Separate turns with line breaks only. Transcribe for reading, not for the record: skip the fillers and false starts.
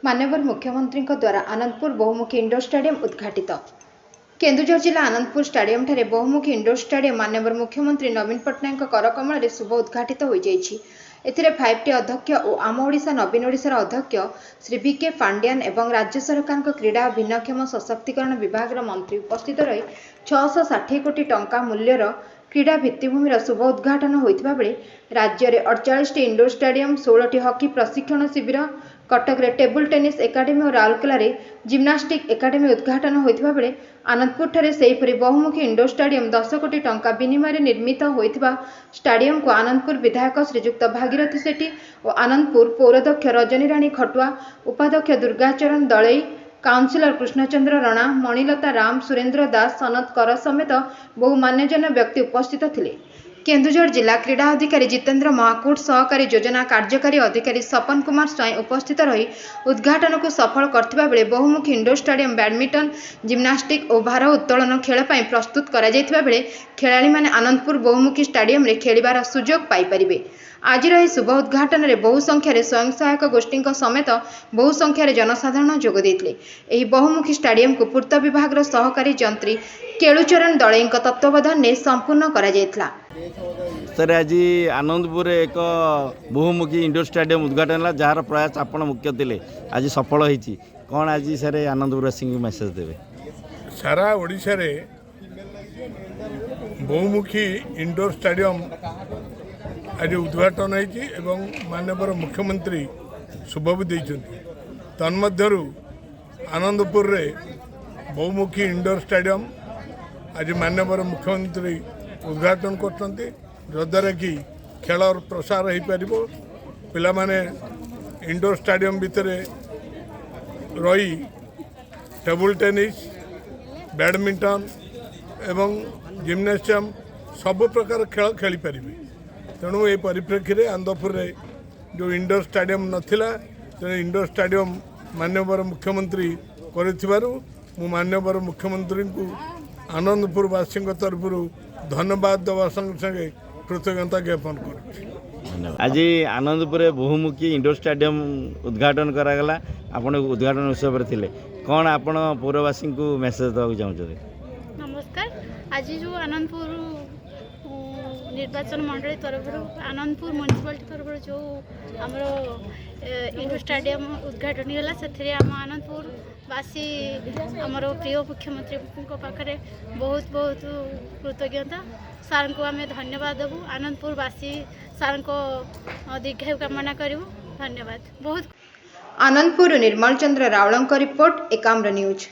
माननीय मुख्यमंत्री द्वारा आनंदपुर बहुमुखी इंडोर स्टेडियम उद्घाटित। केन्दुझर जिला आनंदपुर स्टेडियम ठारे बहुमुखी इंडोर स्टेडियम माननीय मुख्यमंत्री नवीन पट्टनायक करकमल शुभ उद्घाटित हो जाइछि। एथिरे 5टी अध्यक्ष और आम ओडिशा नवीन ओडिशार अध्यक्ष श्री वी के पांड्यान एवं राज्य सरकार क्रीड़ा और भिन्नक्षम सशक्तिकरण विभाग मंत्री उपस्थित रही 660 कोटी टंका मूल्यर क्रीड़ा भित्तिभूमिर शुभ उद्घाटन होता बेले राज्य में 48 इंडोर स्टेडियम 16 हॉकी प्रशिक्षण शिविर कटक टेबुल टेनिस एकाडेमी और राउरकेला जिम्नास्टिक एकाडेमी उद्घाटन होता बेले आनंदपुर ठारे सेहीपरि बहुमुखी इंडोर स्टेडियम 10 कोटी टंका विनिमय निर्मित होता स्टेडियम को आनंदपुर विधायक श्रीजुक्त भागीरथी सेठी और आनंदपुर पौराध्यक्ष रजनी राणी खटुआ उपाध्यक्ष दुर्गाचरण दलई काउंसिलर कृष्णचंद्र रणा मणिलता राम सुरेंद्र दास सनत कर समेत बहु मान्यजन व्यक्ति उपस्थित थिले। केन्दुझर जिला क्रीड़ा अधिकारी जितेंद्र महाकूट सहकारी योजना कार्यकारी अधिकारी सपन कुमार स्वाई उपस्थित रही उद्घाटन को सफल करथिबा बेले बहुमुखी इंडोर स्टेडियम बैडमिंटन जिम्नास्टिक और भार उत्तोलन खेल पर प्रस्तुत करा जायथिबा बेले खेलाड़ी माने आनंदपुर बहुमुखी स्टेडियम रे खेलिबार सुजोग पाई परिबे। आज शुभ उद्घाटन में बहु संख्यार स्वयं सहायक गोष्ठी समेत बहु संख्यार जनसाधारण जोग देते। यह बहुमुखी स्टेडियम को पूर्त विभाग सहकारी जंत्री केलुचरण दलई तत्वावधान में संपूर्ण करा जायथिला।
सर आज आनंदपुर एक बहुमुखी इंडोर स्टेडियम उद्घाटन है जार प्रयास आपण मुख्य थे आज सफल होती कौन आज सर आनंदपुरवासी मेसेज देवे
सारा ओडिशा रे बहुमुखी इंडोर स्टेडियम आज उद्घाटन होती माननीय मुख्यमंत्री शुभ भी देते तन्मध्यरु आनंदपुर रे बहुमुखी इंडोर स्टेडियम आज माननीय मुख्यमंत्री उद्घाटन करते जद्वारा कि खेल प्रसार हो पार पिला माने इंडोर स्टेडियम भितर रही टेबुल टेनिस बैडमिंटन एवं जिम्नास्टियम सब प्रकार खेल खेली पारे। तेणु ये परिप्रेक्षी में आनंदपुर रे जो इंडोर स्टेडियम नथिला तेणु इंडोर स्टेडियम माननीय मुख्यमंत्री कर माननीय मुख्यमंत्री को आनंदपुरवासी तरफ धन्यवाद देवा संगे संगे कृतज्ञता ज्ञापन कर।
आज आनंदपुर बहुमुखी इंडोर स्टेडियम उद्घाटन करागला आपण उद्घाटन उत्सव थे कौन आपण पौरवासी को मेसेज देवा चाहते?
नमस्कार। आज जो आनंदपुर निर्वाचन मंडली तरफ आनंदपुर म्युनिसिपालिटी तरफ जो आमर इंडोर स्टेडियम उद्घाटन है से आम आनंदपुर वासी आमर प्रिय मुख्यमंत्री पाखे बहुत बहुत कृतज्ञता सार को आम धन्यवाद देवु आनंदपुर वासी सार को दीर्घायु कामना करूँ। धन्यवाद बहुत।
आनंदपुर निर्मल चंद्र रावल रिपोर्ट एकाम्र न्यूज।